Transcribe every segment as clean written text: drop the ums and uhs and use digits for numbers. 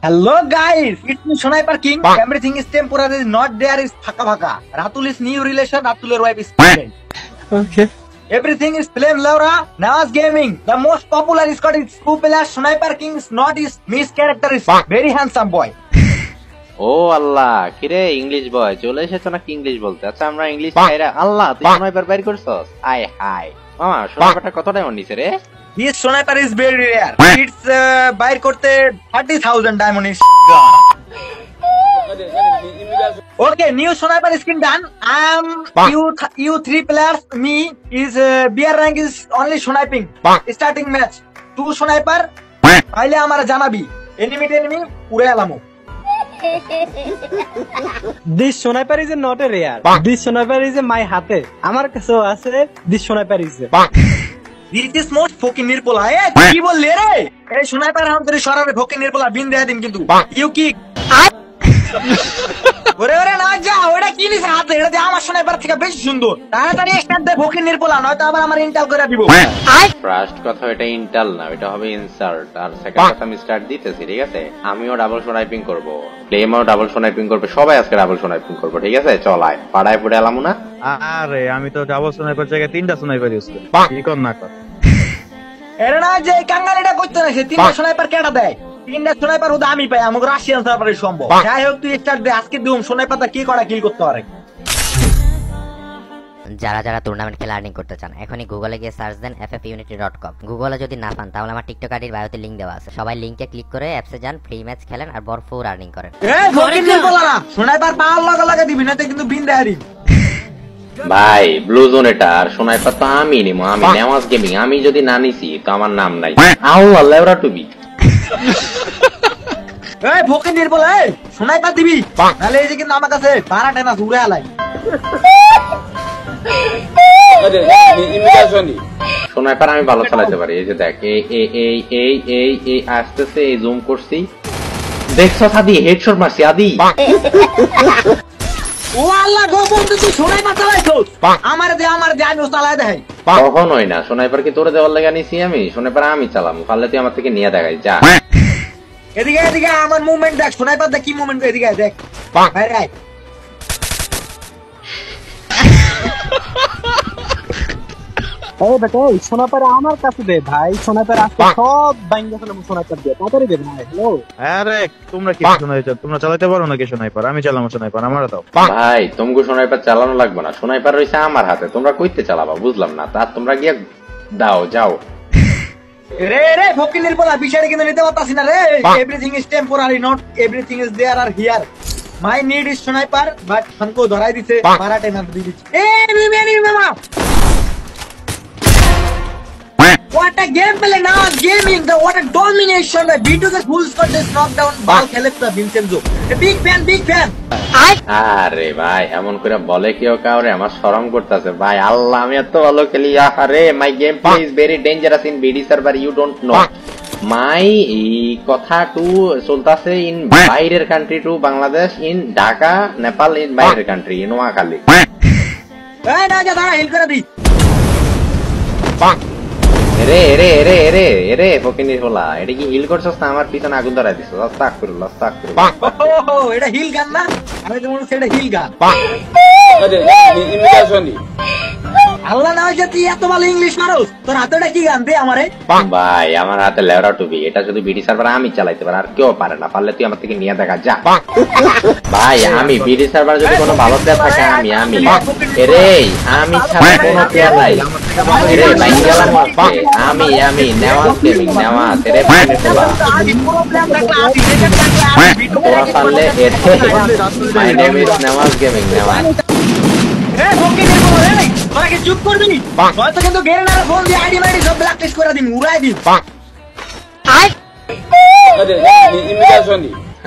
Hello guys, it's me Sniper King. Everything is temporary, not there is phaka phaka. Ratul is new relation, Ratuler wife is pregnant. Okay. Everything is flame Laura, Nawaz Gaming. The most popular is got its two pillars, Sniper King is not his Miss character is very handsome boy. ও আল্লাহ কিরে English বয় চলে এসেছো নাকি English বলতে? আচ্ছা আমরা English খাইরা আল্লাহ তুই sniper বাইর করছস? আয় হাই মামা স্নাইপারটা কত ডায়মন্ড নিছে রে? This sniper is very rare. It's buy korte 30,000 diamond is. Okay, new sniper skin done. You three players. Me is beer rank is only sniping. Starting match. Two sniper. Aile amara janabi. Enemy pure alamo. This sniper is not a rare. This sniper is my হাতে আমার কাছে আছে this sniper is This is most fucking নির্পলা কি বললে রে এই sniper হাম তোর সরাবে fucking নির্পলা বিন দেয়া দিন কিন্তু ইউ কি ওরে ওরে না যা ওটা কি নিছে হাতে এটা দিয়ে আমার স্নাইপার থেকে বেশি সুন্দর তাড়াতাড়ি স্টার্ট দে fucking নির্পলা নয়তো আবার আমার ইনটাল করে দিব ফার্স্ট কথা এটা ইন্টাল না এটা হবে ইনসার্ট আর সেকেন্ড কথা আমি স্টার্ট দিতেছি ঠিক আছে আমিও ডাবল স্নাইপিং করব প্লেমাও ডাবল স্নাইপিং করবে সবাই আজকে ডাবল স্নাইপিং করব ঠিক আছে চল আয় পাড়ায় পড়ে এলামু না আরে আমি তো ডাবল স্নাইপার জায়গায় তিনটা স্নাইপার ইউজ করি কি কর না কর এরে না যে কাঙ্গালিটা করতে না সে তিনটা স্নাইপার কেটা দেয় তিনটা স্নাইপার ওদা আমি পাই আমাকে রাশিয়ান স্নাইপারের সম্ভব যাই হোক তুই স্টার্ট দে আজকে দিউম স্নাইপারটা কি করা কিল করতে পারে যারা যারা টুর্নামেন্ট খেলা আর্নিং করতে চান এখনই গুগলে গিয়ে সার্চ দেন ffunity.com গুগলে যদি না পান তাহলে আমার টিকটক আইডির বায়োতে লিংক দেওয়া আছে সবাই লিংকে ক্লিক করে অ্যাপসে যান ফ্রি ম্যাচ খেলেন আর ভরপুর আর্নিং করেন এই ফকির নিল বলা না স্নাইপার পাওয়ার লাগা লাগা দিবি না কিন্তু বিন দেয়ারি ভাই ব্লু জোন এটা আর স্নাইপার তো আমি নিমু আমি নেওয়াজ গেমিং আমি যদি না নিছি তো আমার নাম নাই আও আল্লাহ ওরা টুবি এই ফকির নিল বলা এই স্নাইপার দিবি নালে এই যে কিন্তু আমার কাছে 12টা না উড়ে আলাই স্নাইপার আমি ভালো চালাতে পারি এই যে দেখ এই আসতেছে এই জুম করছি দেখছো আদি হেডশট মারছি আদি ও আল্লাহ গো বন্ধু তুই স্নাইপার চালাইছো আমারে দে আমি চালাই দেই কখনোই না স্নাইপার কি তোরে দেওয়ার লাগা নিছি আমি স্নাইপার আমি চালাম পারলে তুই আমার থেকে নিয়ে দেখাই যা এদিকে আমার মুভমেন্ট দেখ স্নাইপার দেখ কি মুভমেন্ট এদিকে দেখ ভাই রাই এই বেটা sniper আমার কাছে দে ভাই sniper আছে সব বাইঙ্গা ফেলে sniper দে তাড়াতাড়ি দে ভাই হ্যালো আরে তোমরা কি শোনাইছো তোমরা চালাতে পারো নাকি স্নাইপার আমি চালাবো স্নাইপার আমারও দাও ভাই তোমাকে স্নাইপার চালানো লাগবে না স্নাইপার রইছে আমার হাতে তোমরা কইতে চালাবা বুঝলাম না তা তোমরা গিয়ে দাও যাও রে ফকির নিল বলা বিষয় কিন্তু নিতে পারতাছি না রে everything is temporary not everything is there আর here my need is sniper but हमको ধরাই দিছে 12টা না দিয়ে দিছে মিমি মামা What a gameplay now, gaming, what a domination, the B2 the full squad just knocked down Bal Khalifa Vincenzo. A big fan. আরে ভাই এমন করে বলে কেউ কাউরে আমার শরম করতেছে ভাই আল্লাহ আমি এত ভালো খেলি আরে my game play is very dangerous in BD server you don't know my কথা টু চলতেছে ইন বাইরের country to Bangladesh in Dhaka Nepal in বাইরের কান্ট্রি ইন নোয়াখালী এই না যা দাঁড়া হেল্প করে দি রে ফকিনি হলা এটা কি হিল করছস না আমার পিছনে আগুন ধরাই দিছস আস্তাগফিরুল্লাহ ও এটা হিল গান না আমি তো মনে সেটা হিল গান আল্লাহ না যে তুই এত ভালো ইংলিশ মারোস তোর হাতেটা কি গান দে আমারে ভাই আমার হাতে লেওরা টুবি এটা শুধু বিডি সার্ভার আমি চালাইতে পারি আর কেউ পারে না পারলে তুই আমার থেকে নিয়ে দেখা যা ভাই আমি বিডি সার্ভার যদি কোনো ভালো প্লেয়ার থাকে আমি ছাড়া কোনো প্লেয়ার নাই রে ভাই গেলাম আমি নেওয়াজ গেমিং নেওয়াজ রে তোরা পারলে my name is Nawaz gaming Nawaz Fakir নিল বলা রে তোরা কি চুপ করবি হয়তো কিন্তু গেরেনার ফোন দিয়ে আইডি মাইডি সব ব্ল্যাক লিস্ট করে দিন উড়াই দিন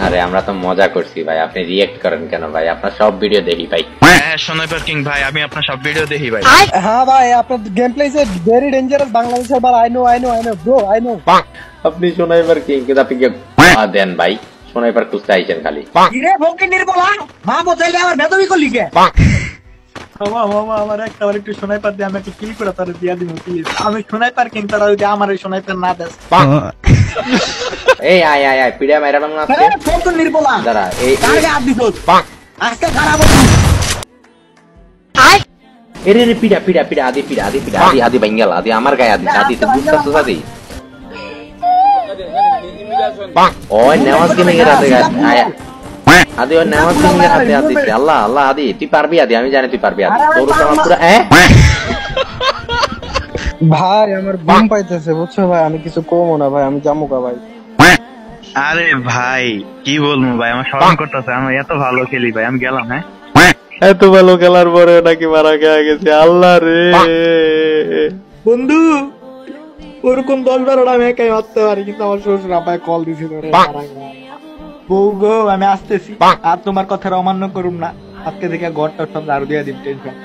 আরে আমরা তো মজা করছি ভাই আপনি রিঅ্যাক্ট করেন কেন ভাই আপনার সব ভিডিও দেখি ভাই হ্যাঁ স্নাইপার কিং ভাই আমি আপনার সব ভিডিও দেখি ভাই হ্যাঁ ভাই আপনার game play is very dangerous Bangladesh server I know bro I know আপনি স্নাইপার কিং কিন্তু আপনি কি দেন ভাই স্নাইপার খুঁজতে আইছেন খালি কি রে ফকির নিল বলা মা বসাইলে আমার বেদবি করলি কে মামা আমার একটু স্নাইপার দিয়ে আমি একটু কিল করে তারে দিয়া দিমু প্লিজ আমি স্নাইপার কিং তারা যদি আমার এই স্নাইপার না দেস এই আয় আয় আয় পিড়া মাইরালাম না আজকে ফোন তো নির্বলা দাঁড়া এই কার গায়ে হাত দিছস? পাক আজকে খারাপ হচ্ছে এরে রে পিড়া পিড়া পিড়া আদি পিড়া আদি পিড়া আদি আদি বাঙ্গাল আদি আমার গায়ে আদি আদি তুই বুঝতাছিস আদি পাক ওই নেওয়াজ গেমিং এর হাতে আয় আদি ওই নেওয়াজ গেমিং এর হাতে আদি আল্লাহ আল্লাহ আদি তুই পারবি আদি আমি জানি তুই পারবি আদি তোর তো আমার পুরো ভাই আমার ঘুম পাইতেছে বুঝছো ভাই, আমি কিছু কমো না ভাই, আমি জামুকা ভাই। আরে ভাই কি বলবো ভাই, আমার শরম করতেছে, আমি এত ভালো খেলি ভাই, আমি গেলাম। হ্যাঁ এত ভালো খেলার পরে নাকি মারা গেছে আল্লাহ রে বন্ধু ওরকম 10-12টা আমি একাই মারতে পারি, কিন্তু আমার শ্বশুর আব্বাই কল দিছিল রে বউ গো আমি আসতেছি, আর তোমার কথা অমান্য করুম না, আজকে থেকে ঘরটা সব ঝাড়ু দিয়ে দিন, টেনশন